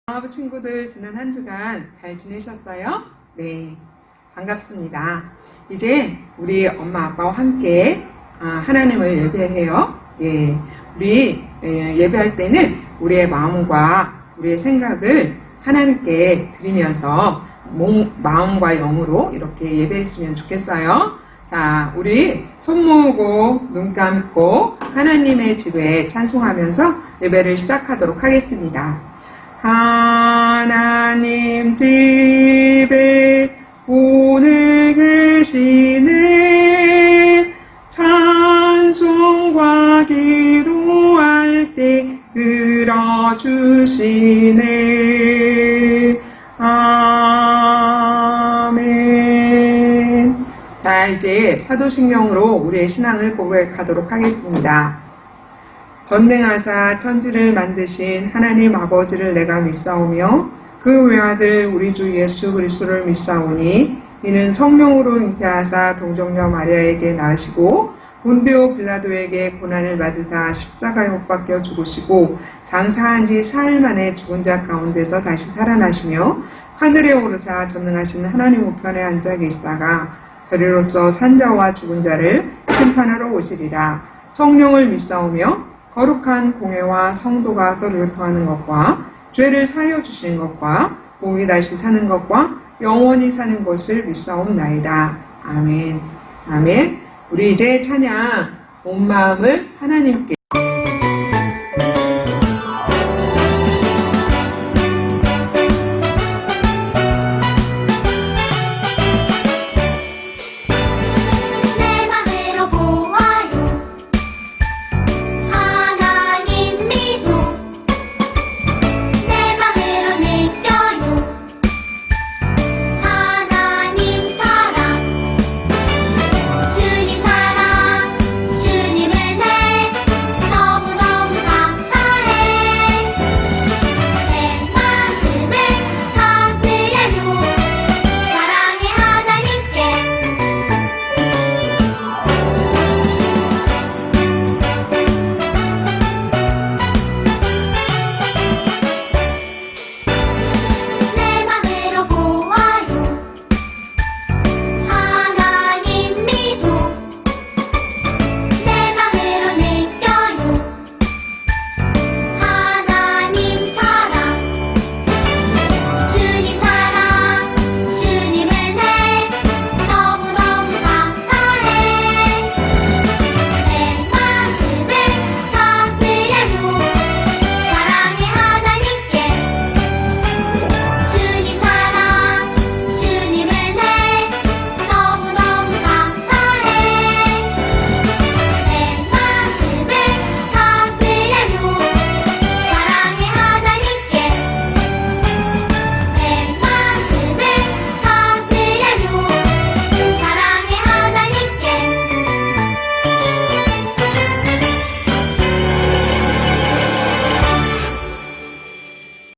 영화부 친구들 지난 한 주간 잘 지내셨어요? 네, 반갑습니다. 이제 우리 엄마 아빠와 함께 하나님을 예배해요. 예, 우리 예배할 때는 우리의 마음과 우리의 생각을 하나님께 드리면서 마음과 영으로 이렇게 예배했으면 좋겠어요. 자, 우리 손 모으고 눈 감고 하나님의 집에 찬송하면서 예배를 시작하도록 하겠습니다. 하나님 집에 오늘 계시네. 찬송과 기도할 때 들어주시네. 아멘. 자, 이제 사도신경으로 우리의 신앙을 고백하도록 하겠습니다. 전능하사 천지를 만드신 하나님 아버지를 내가 믿사오며 그 외아들 우리 주 예수 그리스도를 믿사오니 이는 성령으로 잉태하사 동정녀 마리아에게 낳으시고 본디오 빌라도에게 고난을 받으사 십자가에 못 박혀 죽으시고 장사한 지 4일 만에 죽은 자 가운데서 다시 살아나시며 하늘에 오르사 전능하신 하나님 우편에 앉아 계시다가 저리로서 산자와 죽은 자를 심판하러 오시리라. 성령을 믿사오며 거룩한 공회와 성도가 서로 교통하는 것과 죄를 사하여 주시는 것과 몸이 다시 사는 것과 영원히 사는 것을 믿사옵나이다. 아멘. 아멘. 우리 이제 찬양 온 마음을 하나님께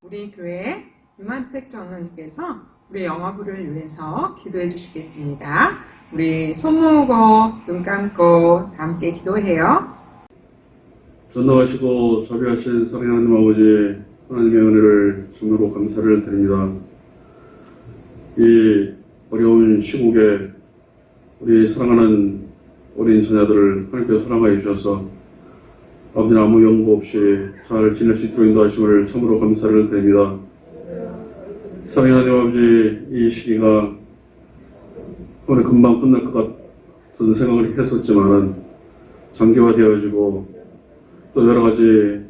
우리 교회 유만택 정원께서 우리 영화부를 위해서 기도해 주시겠습니다. 우리 손 모으고 눈 감고 다 함께 기도해요. 전능하시고 자비하신 사랑의 하나님 아버지 하나님의 은혜를 정말로 감사를 드립니다. 이 어려운 시국에 우리 사랑하는 어린 자녀들을 하나님께서 사랑하여 주셔서 아버지는 아무 연고 없이 잘 지낼 수 있도록 인도하심을 참으로 감사를 드립니다. 사랑의 하나님 아버지, 이 시기가 오늘 금방 끝날 것 같은 생각을 했었지만은 장기화되어지고 또 여러 가지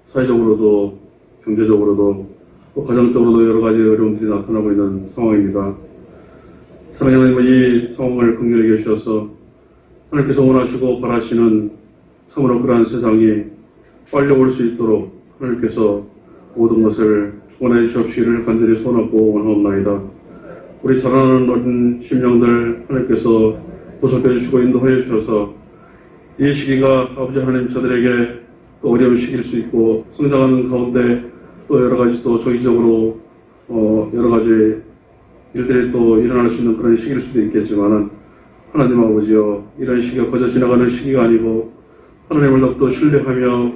사회적으로도 경제적으로도 또 가정적으로도 여러 가지 어려움들이 나타나고 있는 상황입니다. 사랑의 하나님, 이 상황을 긍휼히 여기셔서 하나님께서 원하시고 바라시는 참으로 그러한 세상이 빨리 올 수 있도록 하나님께서 모든 것을 축원해 주시옵시기를 간절히 소원하고 원하옵나이다. 우리 자라나는 어린 심령들 하나님께서 보살펴 주시고 인도하여 주셔서 이 시기가 아버지 하나님 저들에게 또 어려운 시기일 수 있고 성장하는 가운데 또 여러 가지 또 정기적으로 여러 가지 일들이 또 일어날 수 있는 그런 시기일 수도 있겠지만은 하나님 아버지여, 이런 시기가 거저 지나가는 시기가 아니고 하나님을 더욱더 신뢰하며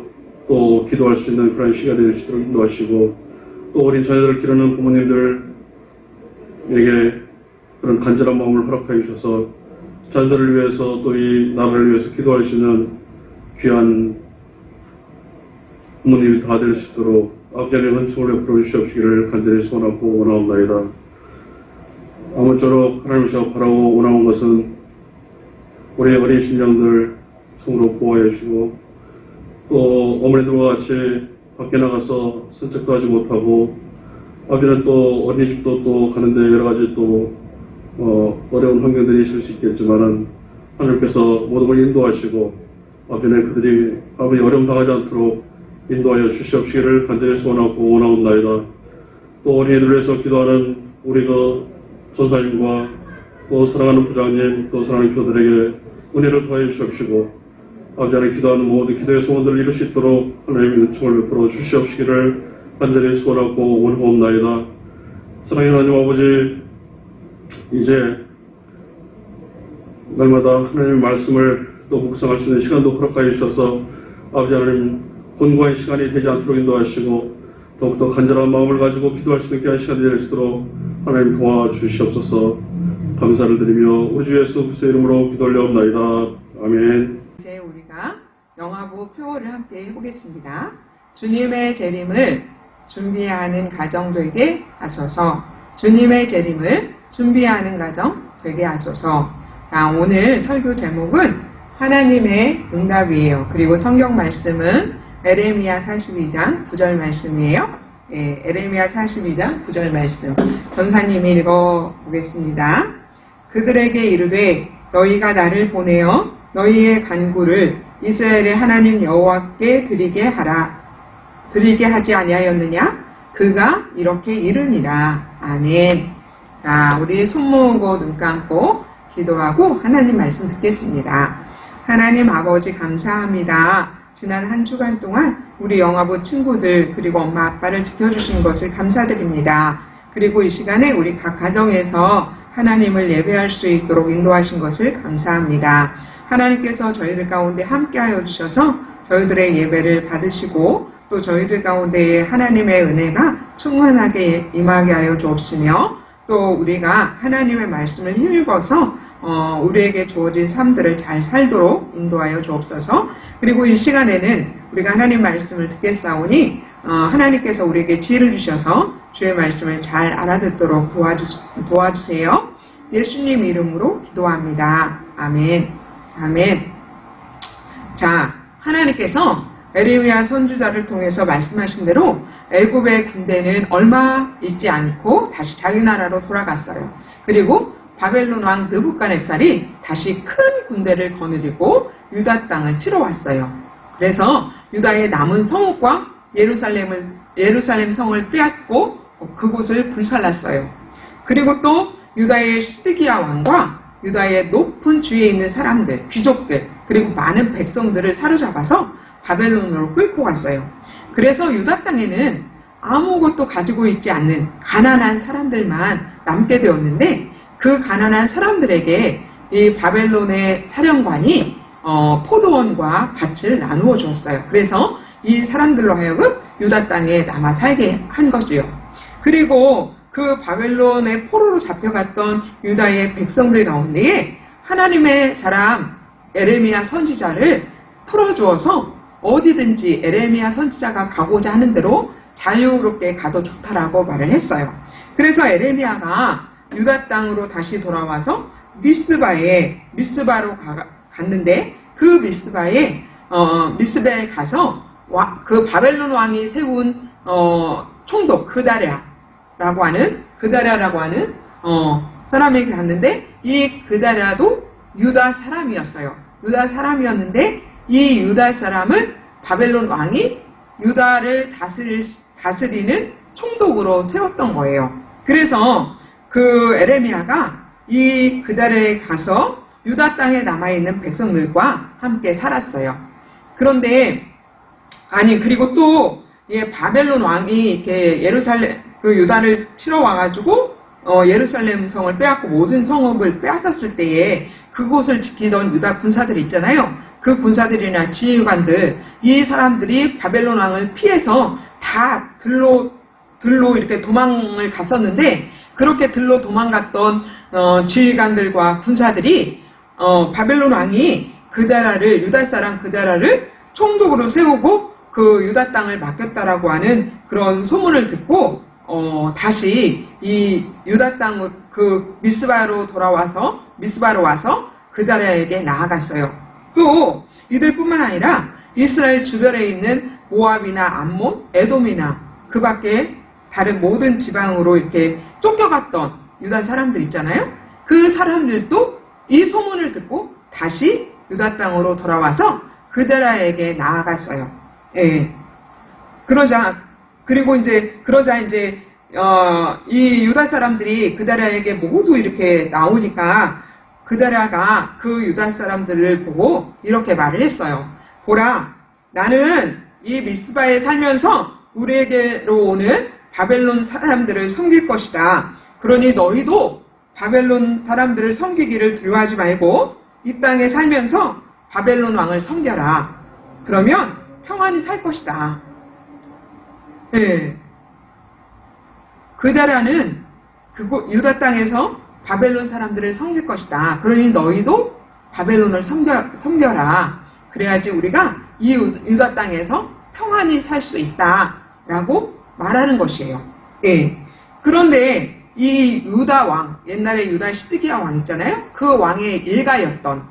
또 기도할 수 있는 그런 시기가 될 수 있도록 인도하시고 또 어린 자녀들을 기르는 부모님들에게 그런 간절한 마음을 허락하여 주셔서 자녀들을 위해서 또 이 나라를 위해서 기도할 수 있는 귀한 부모님이 다 될 수 있도록 아버지의 은총을 베풀어 주시옵시기를 간절히 소원하고 원하옵나이다. 아무쪼록 하나님께서 바라고 원하는 것은 우리 어린 심령들 성으로 보호해 주시고 또 어머니들과 같이 밖에 나가서 산책도 하지 못하고 아버지는 또 어린이집도 또 가는데 여러 가지 또 어려운 환경들이 있을 수 있겠지만은 하나님께서 모든 걸 인도하시고 아버지는 그들이 아버지 어려움 당하지 않도록 인도하여 주시옵시기를 간절히 소원하고 원하옵나이다. 또 어린이들을 위해서 기도하는 우리 전사님과 또 사랑하는 부장님 또 사랑하는 교들에게 은혜를 더해 주시옵시고 아버지 하나님 기도하는 모든 기도의 소원들을 이룰 수 있도록 하나님의 은총을 베풀어 주시옵시기를 간절히 소원하고 원하옵나이다. 사랑하는 하나님 아버지, 이제 날마다 하나님의 말씀을 또 묵상할 수 있는 시간도 허락하여 주셔서 아버지 하나님 곤고한 시간이 되지 않도록 인도하시고 더욱더 간절한 마음을 가지고 기도할 수 있는 귀한 시간이 될 수 있도록 하나님 도와주시옵소서. 감사를 드리며 우리 주 예수 그리스도의 이름으로 기도 올려옵나이다. 아멘. 이제 우리가 영화부 표어를 함께 해보겠습니다. 주님의 재림을 준비하는 가정 되게 하소서. 주님의 재림을 준비하는 가정 되게 하소서. 자, 오늘 설교 제목은 하나님의 응답이에요. 그리고 성경 말씀은 에레미야 42장 9절 말씀이에요. 에레미야 42장 9절 말씀. 전사님이 읽어보겠습니다. 그들에게 이르되 너희가 나를 보내어 너희의 간구를 이스라엘의 하나님 여호와께 드리게 하지 아니하였느냐? 그가 이렇게 이르니라. 아멘. 자, 우리 손 모으고 눈 감고 기도하고 하나님 말씀 듣겠습니다. 하나님 아버지 감사합니다. 지난 한 주간 동안 우리 영화부 친구들 그리고 엄마 아빠를 지켜주신 것을 감사드립니다. 그리고 이 시간에 우리 각 가정에서 하나님을 예배할 수 있도록 인도하신 것을 감사합니다. 하나님께서 저희들 가운데 함께하여 주셔서 저희들의 예배를 받으시고 또 저희들 가운데에 하나님의 은혜가 충만하게 임하게 하여 주옵시며 또 우리가 하나님의 말씀을 힘입어서 우리에게 주어진 삶들을 잘 살도록 인도하여 주옵소서. 그리고 이 시간에는 우리가 하나님 말씀을 듣겠사오니 하나님께서 우리에게 지혜를 주셔서 주의 말씀을 잘 알아듣도록 도와주세요. 예수님 이름으로 기도합니다. 아멘. 아멘. 자, 하나님께서 에레미야 선지자를 통해서 말씀하신 대로 애굽의 군대는 얼마 있지 않고 다시 자기 나라로 돌아갔어요. 그리고 바벨론 왕 느부갓네살이 다시 큰 군대를 거느리고 유다 땅을 치러 왔어요. 그래서 유다의 남은 성읍과 예루살렘 성을 빼앗고 그곳을 불살랐어요. 그리고 또 유다의 시드기야 왕과 유다의 높은 주위에 있는 사람들, 귀족들, 그리고 많은 백성들을 사로잡아서 바벨론으로 끌고 갔어요. 그래서 유다 땅에는 아무것도 가지고 있지 않는 가난한 사람들만 남게 되었는데 그 가난한 사람들에게 이 바벨론의 사령관이 포도원과 밭을 나누어 주었어요. 그래서 이 사람들로 하여금 유다 땅에 남아 살게 한 거지요. 그리고 그 바벨론의 포로로 잡혀갔던 유다의 백성들 가운데에 하나님의 사람 에레미야 선지자를 풀어주어서 어디든지 에레미야 선지자가 가고자 하는 대로 자유롭게 가도 좋다라고 말을 했어요. 그래서 에레미야가 유다 땅으로 다시 돌아와서 미스바로 갔는데 그 미스바에 가서 그 바벨론 왕이 세운 총독 그다랴라고 하는 사람에게 갔는데 이 그다랴도 유다 사람이었어요. 유다 사람이었는데 이 유다 사람을 바벨론 왕이 유다를 다스리는 총독으로 세웠던 거예요. 그래서 그 에레미야가 이 그다랴에 가서 유다 땅에 남아있는 백성들과 함께 살았어요. 그런데 그리고 또 바벨론 왕이 이렇게 유다를 치러 와가지고 예루살렘 성을 빼앗고 모든 성읍을 빼앗았을 때에 그곳을 지키던 유다 군사들이 있잖아요. 그 군사들이나 지휘관들, 이 사람들이 바벨론 왕을 피해서 다 들로 들로 이렇게 도망을 갔었는데, 그렇게 들로 도망갔던 지휘관들과 군사들이 바벨론 왕이 그다라를, 유다 사람 그다라를 총독으로 세우고 그 유다 땅을 맡겼다라고 하는 그런 소문을 듣고 다시 이 유다 땅 그 미스바로 와서 그다라에게 나아갔어요. 또 이들뿐만 아니라 이스라엘 주변에 있는 모압이나 암몬, 에돔이나 그 밖에 다른 모든 지방으로 이렇게 쫓겨갔던 유다 사람들 있잖아요. 그 사람들도 이 소문을 듣고 다시 유다 땅으로 돌아와서 그다라에게 나아갔어요. 예. 그러자 이제 이 유다 사람들이 그다라에게 모두 이렇게 나오니까 그다라가 그 유다 사람들을 보고 이렇게 말을 했어요. 보라, 나는 이 미스바에 살면서 우리에게로 오는 바벨론 사람들을 섬길 것이다. 그러니 너희도 바벨론 사람들을 섬기기를 두려워하지 말고 이 땅에 살면서 바벨론 왕을 섬겨라. 그러면 평안히 살 것이다. 예. 그다라는 그곳 유다 땅에서 바벨론 사람들을 섬길 것이다. 그러니 너희도 바벨론을 섬겨라. 그래야지 우리가 이 유다 땅에서 평안히 살 수 있다라고 말하는 것이에요. 예. 그런데 이 유다 왕, 옛날에 유다 시드기야 왕 있잖아요. 그 왕의 일가였던,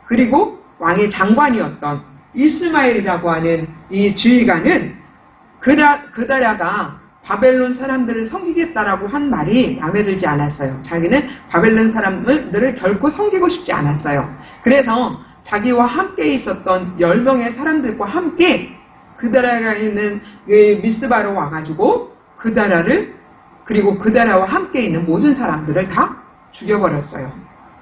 그리고 왕의 장관이었던 이스마엘이라고 하는 이 지휘관은 그다라가 바벨론 사람들을 섬기겠다라고 한 말이 마음에 들지 않았어요. 자기는 바벨론 사람들을 결코 섬기고 싶지 않았어요. 그래서 자기와 함께 있었던 10명의 사람들과 함께 그다라가 있는 미스바로 와가지고 그다라를, 그리고 그다라와 함께 있는 모든 사람들을 다 죽여버렸어요.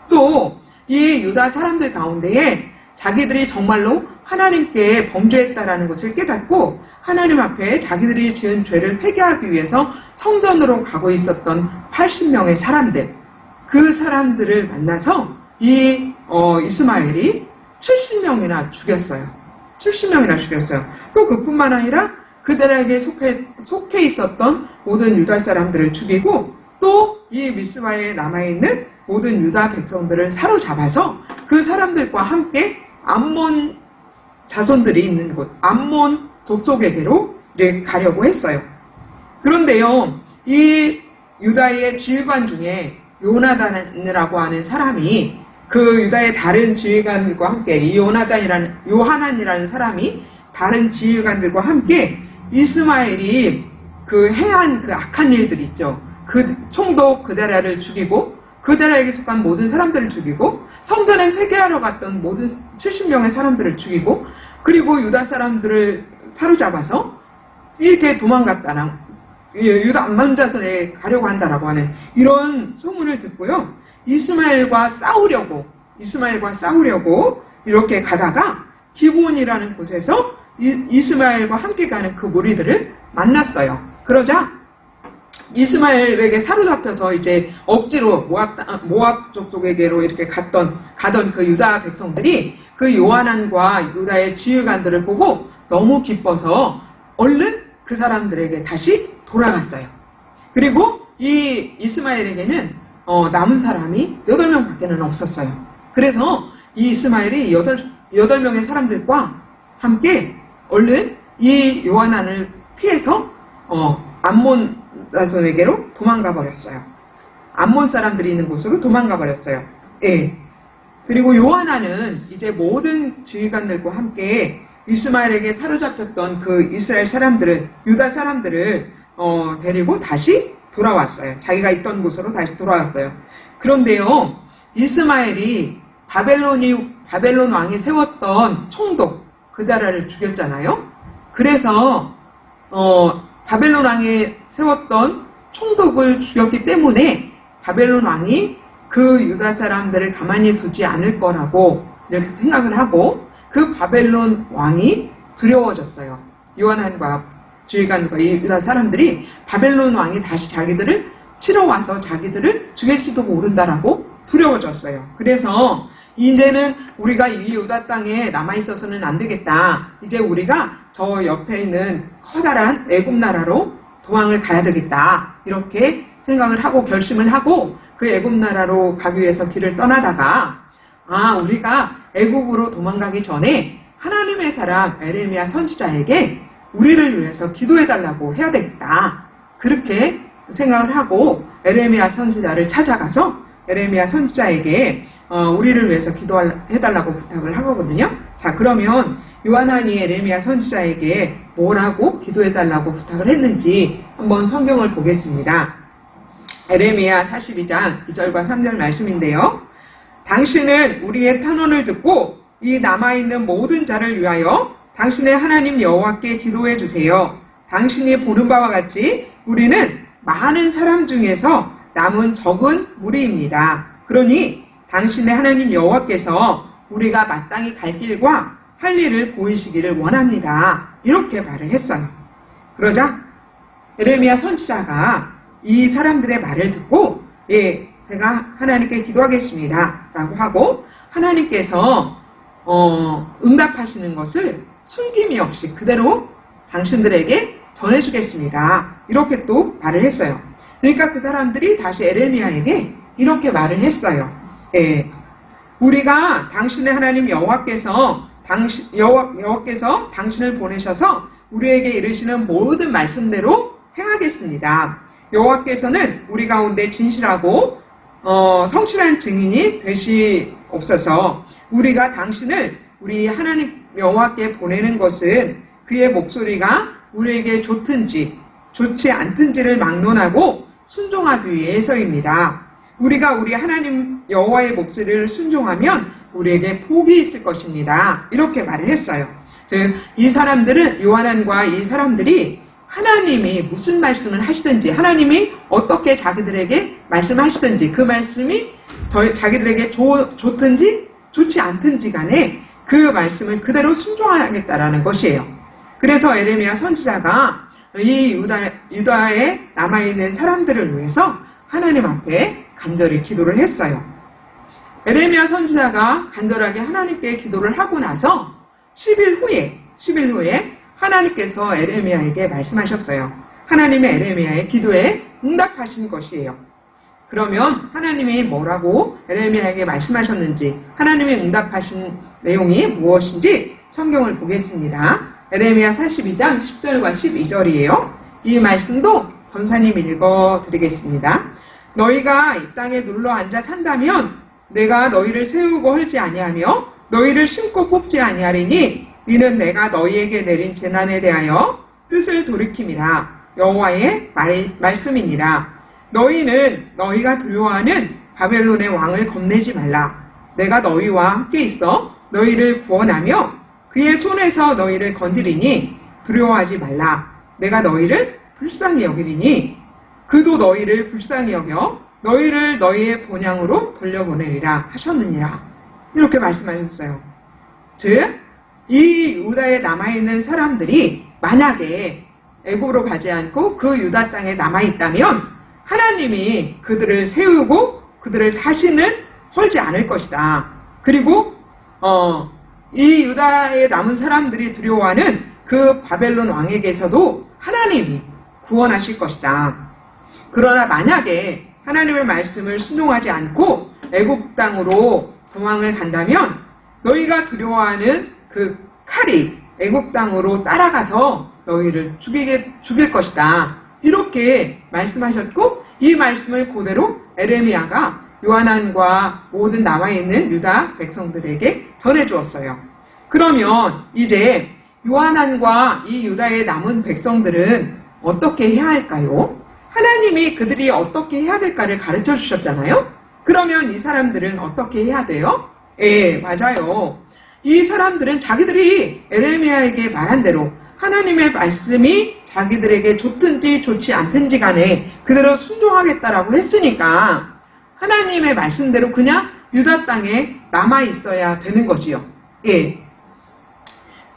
또 이 유다 사람들 가운데에 자기들이 정말로 하나님께 범죄했다라는 것을 깨닫고 하나님 앞에 자기들이 지은 죄를 회개하기 위해서 성전으로 가고 있었던 80명의 사람들, 그 사람들을 만나서 이 이스마엘이 70명이나 죽였어요. 70명이나 죽였어요. 또 그뿐만 아니라 그들에게 속해 있었던 모든 유다 사람들을 죽이고, 또 이 미스바에 남아있는 모든 유다 백성들을 사로잡아서 그 사람들과 함께 암몬 자손들이 있는 곳, 암몬 족속에게로 가려고 했어요. 그런데요, 이 유다의 지휘관 중에 요나단이라고 하는 사람이, 그 유다의 다른 지휘관들과 함께, 이 요하난이라는 사람이 다른 지휘관들과 함께 이스마엘이 그 행한 그 악한 일들이 있죠. 그 총독 그다라를 죽이고, 그다라에게 속한 모든 사람들을 죽이고, 성전에 회개하러 갔던 모든 70명의 사람들을 죽이고, 그리고 유다 사람들을 사로잡아서 이렇게 도망갔다나 유다 암몬 자손에 가려고 한다라고 하는 이런 소문을 듣고요, 이스마엘과 싸우려고 이렇게 가다가 기브온이라는 곳에서 이스마엘과 함께 가는 그 무리들을 만났어요. 그러자 이스마엘에게 사로잡혀서 이제 억지로 모압 족속에게로 이렇게 가던 그 유다 백성들이 그 요하난과 유다의 지휘관들을 보고 너무 기뻐서 얼른 그 사람들에게 다시 돌아갔어요. 그리고 이 이스마엘에게는 남은 사람이 8명 밖에는 없었어요. 그래서 이 이스마엘이 8명의 사람들과 함께 얼른 이 요하난을 피해서 암몬 자손에게로 도망가 버렸어요. 암몬 사람들이 있는 곳으로 도망가 버렸어요. 예. 그리고 요하난은 이제 모든 지휘관들과 함께 이스마엘에게 사로잡혔던 그 이스라엘 사람들을, 유다 사람들을 데리고 다시 돌아왔어요. 자기가 있던 곳으로 다시 돌아왔어요. 그런데요, 이스마엘이 바벨론 왕이 세웠던 총독 그다라를 죽였잖아요. 그래서 바벨론 왕이 세웠던 총독을 죽였기 때문에 바벨론 왕이 그 유다 사람들을 가만히 두지 않을 거라고 이렇게 생각을 하고, 그 바벨론 왕이 두려워졌어요. 요하난과 지휘관과 이 유다 사람들이 바벨론 왕이 다시 자기들을 치러 와서 자기들을 죽일지도 모른다라고 두려워졌어요. 그래서 이제는 우리가 이 유다 땅에 남아있어서는 안 되겠다. 이제 우리가 저 옆에 있는 커다란 애굽 나라로 도망을 가야 되겠다. 이렇게 생각을 하고 결심을 하고 그 애굽 나라로 가기 위해서 길을 떠나다가 우리가 애굽으로 도망가기 전에 하나님의 사람 에레미야 선지자에게 우리를 위해서 기도해달라고 해야 되겠다. 그렇게 생각을 하고 에레미야 선지자를 찾아가서 에레미야 선지자에게 우리를 위해서 기도해달라고 부탁을 하거든요. 자, 그러면 요한안이 에레미야 선지자에게 뭐라고 기도해달라고 부탁을 했는지 한번 성경을 보겠습니다. 에레미야 42장 2절과 3절 말씀인데요. 당신은 우리의 탄원을 듣고 이 남아있는 모든 자를 위하여 당신의 하나님 여호와께 기도해 주세요. 당신이 보는 바와 같이 우리는 많은 사람 중에서 남은 적은 무리입니다. 그러니 당신의 하나님 여호와께서 우리가 마땅히 갈 길과 할 일을 보이시기를 원합니다. 이렇게 말을 했어요. 그러자 에레미야 선지자가 이 사람들의 말을 듣고 제가 하나님께 기도하겠습니다. 라고 하고 하나님께서 응답하시는 것을 숨김이 없이 그대로 당신들에게 전해주겠습니다. 이렇게 또 말을 했어요. 그러니까 그 사람들이 다시 에레미야에게 이렇게 말을 했어요. 우리가 당신의 하나님 여호와께서 당신을 보내셔서 우리에게 이르시는 모든 말씀대로 행하겠습니다. 여호와께서는 우리 가운데 진실하고 성실한 증인이 되시옵소서. 우리가 당신을 우리 하나님 여호와께 보내는 것은 그의 목소리가 우리에게 좋든지 좋지 않든지를 막론하고 순종하기 위해서입니다. 우리가 우리 하나님 여호와의 목소리를 순종하면 우리에게 복이 있을 것입니다. 이렇게 말을 했어요. 즉, 이 사람들은 요한안과 이 사람들이 하나님이 무슨 말씀을 하시든지 하나님이 어떻게 자기들에게 말씀하시든지 그 말씀이 자기들에게 좋든지 좋지 않든지 간에 그 말씀을 그대로 순종하겠다라는 것이에요. 그래서 에레미야 선지자가 이 유다에 남아있는 사람들을 위해서 하나님 앞에 간절히 기도를 했어요. 에레미야 선지자가 간절하게 하나님께 기도를 하고 나서 10일 후에 하나님께서 에레미야에게 말씀하셨어요. 하나님의 에레미야의 기도에 응답하신 것이에요. 그러면 하나님이 뭐라고 에레미야에게 말씀하셨는지, 하나님이 응답하신 내용이 무엇인지 성경을 보겠습니다. 에레미야 42장 10절과 12절이에요. 이 말씀도 전사님 읽어드리겠습니다. 너희가 이 땅에 눌러 앉아 산다면 내가 너희를 세우고 헐지 아니하며 너희를 심고 뽑지 아니하리니 이는 내가 너희에게 내린 재난에 대하여 뜻을 돌이킴이라. 여호와의 말씀이니라. 너희는 너희가 두려워하는 바벨론의 왕을 겁내지 말라. 내가 너희와 함께 있어 너희를 구원하며 그의 손에서 너희를 건드리니 두려워하지 말라. 내가 너희를 불쌍히 여기리니 그도 너희를 불쌍히 여겨 너희를 너희의 본향으로 돌려보내리라 하셨느니라. 이렇게 말씀하셨어요. 즉, 이 유다에 남아있는 사람들이 만약에 애굽으로 가지 않고 그 유다 땅에 남아있다면 하나님이 그들을 세우고 그들을 다시는 헐지 않을 것이다. 그리고 이 유다에 남은 사람들이 두려워하는 그 바벨론 왕에게서도 하나님이 구원하실 것이다. 그러나 만약에 하나님의 말씀을 순종하지 않고 애굽 땅으로 도망을 간다면 너희가 두려워하는 그 칼이 애굽 땅으로 따라가서 너희를 죽일 것이다. 이렇게 말씀하셨고 이 말씀을 그대로 에레미야가 요한안과 모든 남아있는 유다 백성들에게 전해주었어요. 그러면 이제 요한안과 이 유다에 남은 백성들은 어떻게 해야 할까요? 하나님이 그들이 어떻게 해야 될까를 가르쳐 주셨잖아요? 그러면 이 사람들은 어떻게 해야 돼요? 맞아요. 이 사람들은 자기들이 에레미야에게 말한 대로 하나님의 말씀이 자기들에게 좋든지 좋지 않든지 간에 그대로 순종하겠다라고 했으니까 하나님의 말씀대로 그냥 유다 땅에 남아 있어야 되는 거지요.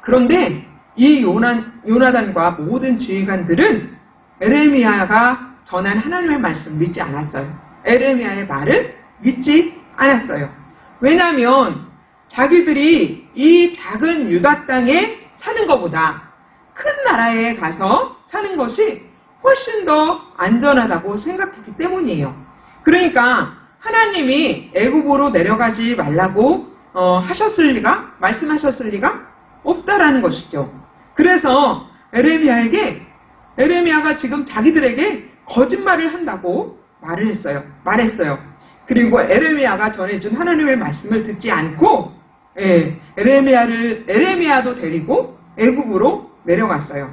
그런데 이 요나단과 모든 지휘관들은 에레미야가 전한 하나님의 말씀 믿지 않았어요. 에레미야의 말을 믿지 않았어요. 왜냐하면 자기들이 이 작은 유다 땅에 사는 것보다 큰 나라에 가서 사는 것이 훨씬 더 안전하다고 생각했기 때문이에요. 그러니까 하나님이 애굽으로 내려가지 말라고 말씀하셨을 리가 없다라는 것이죠. 그래서 에레미야가 지금 자기들에게 거짓말을 한다고 말했어요. 그리고 에레미야가 전해준 하나님의 말씀을 듣지 않고 에레미야도 데리고 애굽으로 내려갔어요.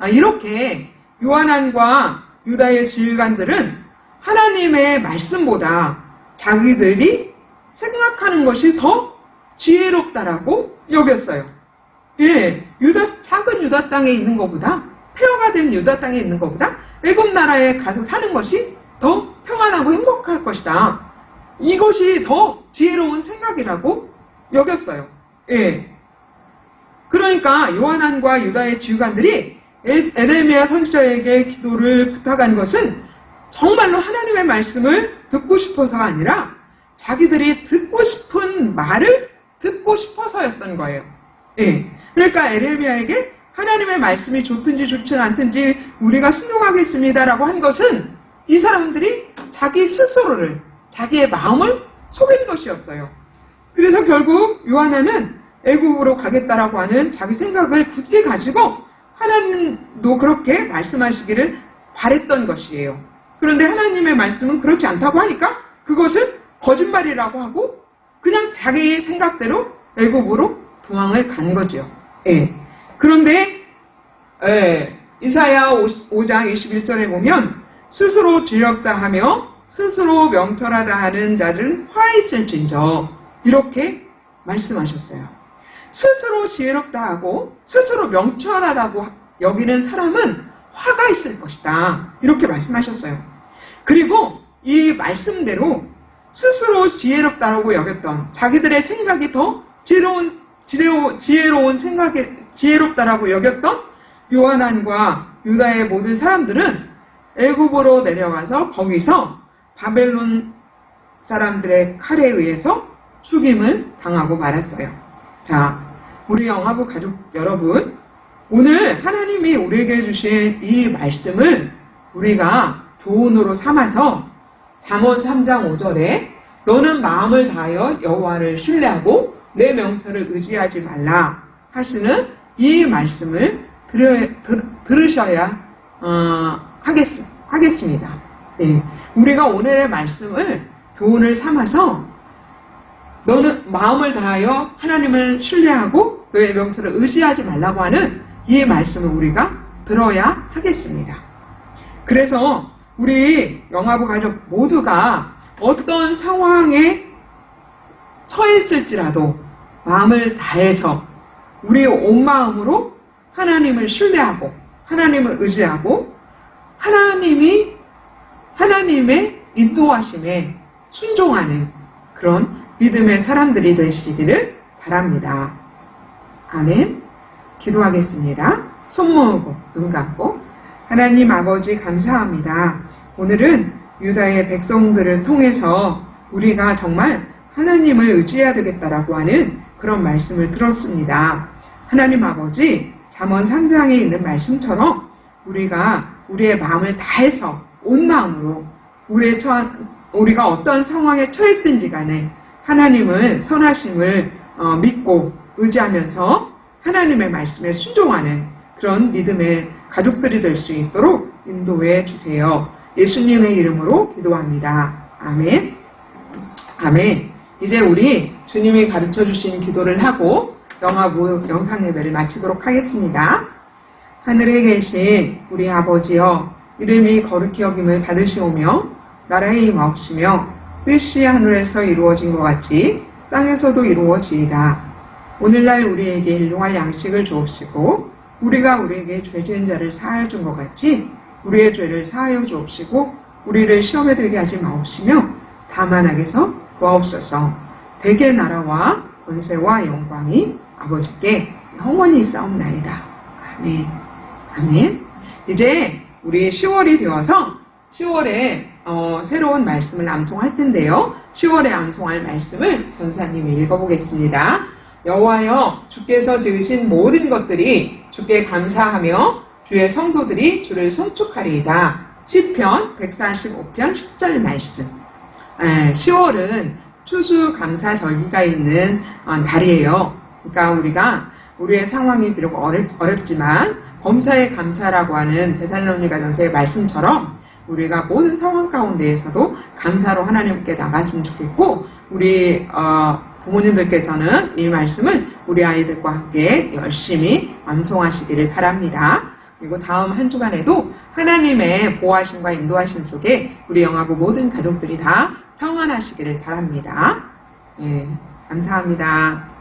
이렇게 요한안과 유다의 지휘관들은 하나님의 말씀보다 자기들이 생각하는 것이 더 지혜롭다라고 여겼어요. 작은 유다 땅에 있는 것보다, 폐허가 된 유다 땅에 있는 것보다 애굽 나라에 가서 사는 것이 더 평안하고 행복할 것이다. 이것이 더 지혜로운 생각이라고 여겼어요. 그러니까 요한안과 유다의 지휘관들이 에레미야 선지자에게 기도를 부탁한 것은 정말로 하나님의 말씀을 듣고 싶어서가 아니라 자기들이 듣고 싶은 말을 듣고 싶어서였던 거예요. 그러니까 에레미야에게 하나님의 말씀이 좋든지 좋지 않든지 우리가 순종하겠습니다라고 한 것은 이 사람들이 자기 스스로를, 자기의 마음을 속인 것이었어요. 그래서 결국 요한아는 애굽으로 가겠다라고 하는 자기 생각을 굳게 가지고 하나님도 그렇게 말씀하시기를 바랬던 것이에요. 그런데 하나님의 말씀은 그렇지 않다고 하니까 그것을 거짓말이라고 하고 그냥 자기 생각대로 애굽으로 도망을 간 거죠. 그런데 이사야 5장 21절에 보면 스스로 지혜롭다 하며 스스로 명철하다 하는 자들은 화 있을진저 이렇게 말씀하셨어요. 스스로 지혜롭다 하고 스스로 명철하다고 여기는 사람은 화가 있을 것이다. 이렇게 말씀하셨어요. 그리고 이 말씀대로 스스로 지혜롭다라고 여겼던 자기들의 생각이 더 지혜로운 생각이 지혜롭다라고 여겼던 요한안과 유다의 모든 사람들은 애굽으로 내려가서 거기서 바벨론 사람들의 칼에 의해서 죽임을 당하고 말았어요. 자, 우리 영화부 가족 여러분, 오늘 하나님이 우리에게 주신 이 말씀을 우리가 교훈으로 삼아서 잠언 3장 5절에 너는 마음을 다하여 여호와를 신뢰하고 내 명철을 의지하지 말라 하시는 이 말씀을 들으셔야 하겠습니다. 우리가 오늘의 말씀을 교훈을 삼아서 너는 마음을 다하여 하나님을 신뢰하고 그의 명철을 의지하지 말라고 하는 이 말씀을 우리가 들어야 하겠습니다. 그래서 우리 영화부 가족 모두가 어떤 상황에 처했을지라도 마음을 다해서 우리 온 마음으로 하나님을 신뢰하고 하나님을 의지하고 하나님의 인도하심에 순종하는 그런 믿음의 사람들이 되시기를 바랍니다. 아멘. 기도하겠습니다. 손 모으고 눈 감고 하나님 아버지 감사합니다. 오늘은 유다의 백성들을 통해서 우리가 정말 하나님을 의지해야 되겠다라고 하는 그런 말씀을 들었습니다. 하나님 아버지 잠언 3장에 있는 말씀처럼 우리가 우리의 마음을 다해서 온 마음으로 우리가 어떤 상황에 처했든지 간에 하나님을 선하심을 믿고 의지하면서 하나님의 말씀에 순종하는 그런 믿음의 가족들이 될 수 있도록 인도해 주세요. 예수님의 이름으로 기도합니다. 아멘. 아멘. 이제 우리 주님이 가르쳐 주신 기도를 하고 영화부 영상 예배를 마치도록 하겠습니다. 하늘에 계신 우리 아버지여, 이름이 거룩히 여김을 받으시오며 나라의 임하옵시며 뜻이 하늘에서 이루어진 것 같이 땅에서도 이루어지이다. 오늘날 우리에게 일용할 양식을 주옵시고 우리가 우리에게 죄 지은 자를 사하여 준 것 같이 우리의 죄를 사하여 주옵시고 우리를 시험에 들게 하지 마옵시며 다만 악에서 구하옵소서. 대개 나라와 권세와 영광이 아버지께 영원히 있사옵나이다. 아멘. 아멘. 이제 우리 10월이 되어서 10월에 새로운 말씀을 암송할 텐데요. 10월에 암송할 말씀을 전사님이 읽어보겠습니다. 여호와여, 주께서 지으신 모든 것들이 주께 감사하며 주의 성도들이 주를 송축하리이다. 시편 145편 10절 말씀. 10월은 추수감사절기가 있는 달이에요. 그러니까 우리가 우리의 상황이 비록 어렵지만 범사에 감사라고 하는 데살로니가전서의 말씀처럼 우리가 모든 상황 가운데에서도 감사로 하나님께 나갔으면 좋겠고, 우리 부모님들께서는 이 말씀을 우리 아이들과 함께 열심히 암송하시기를 바랍니다. 그리고 다음 한 주간에도 하나님의 보호하심과 인도하심 속에 우리 영화부 모든 가족들이 다 평안하시기를 바랍니다. 감사합니다.